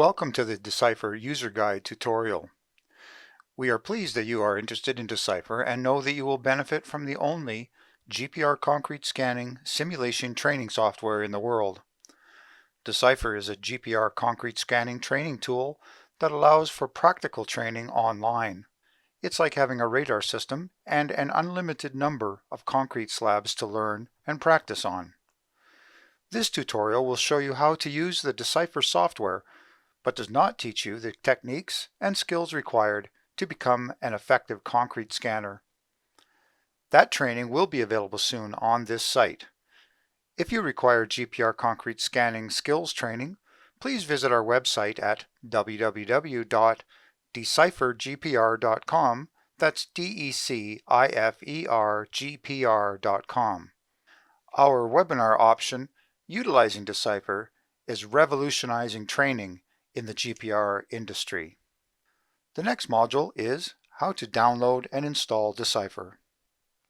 Welcome to the Decifer User Guide tutorial. We are pleased that you are interested in Decifer and know that you will benefit from the only GPR concrete scanning simulation training software in the world. Decifer is a GPR concrete scanning training tool that allows for practical training online. It's like having a radar system and an unlimited number of concrete slabs to learn and practice on. This tutorial will show you how to use the Decifer software, but does not teach you the techniques and skills required to become an effective concrete scanner. That training will be available soon on this site. If you require GPR concrete scanning skills training, please visit our website at www.decifergpr.com. That's DECIFERGPR.com. Our webinar option utilizing Decifer is revolutionizing training in the GPR industry. The next module is how to download and install Decifer.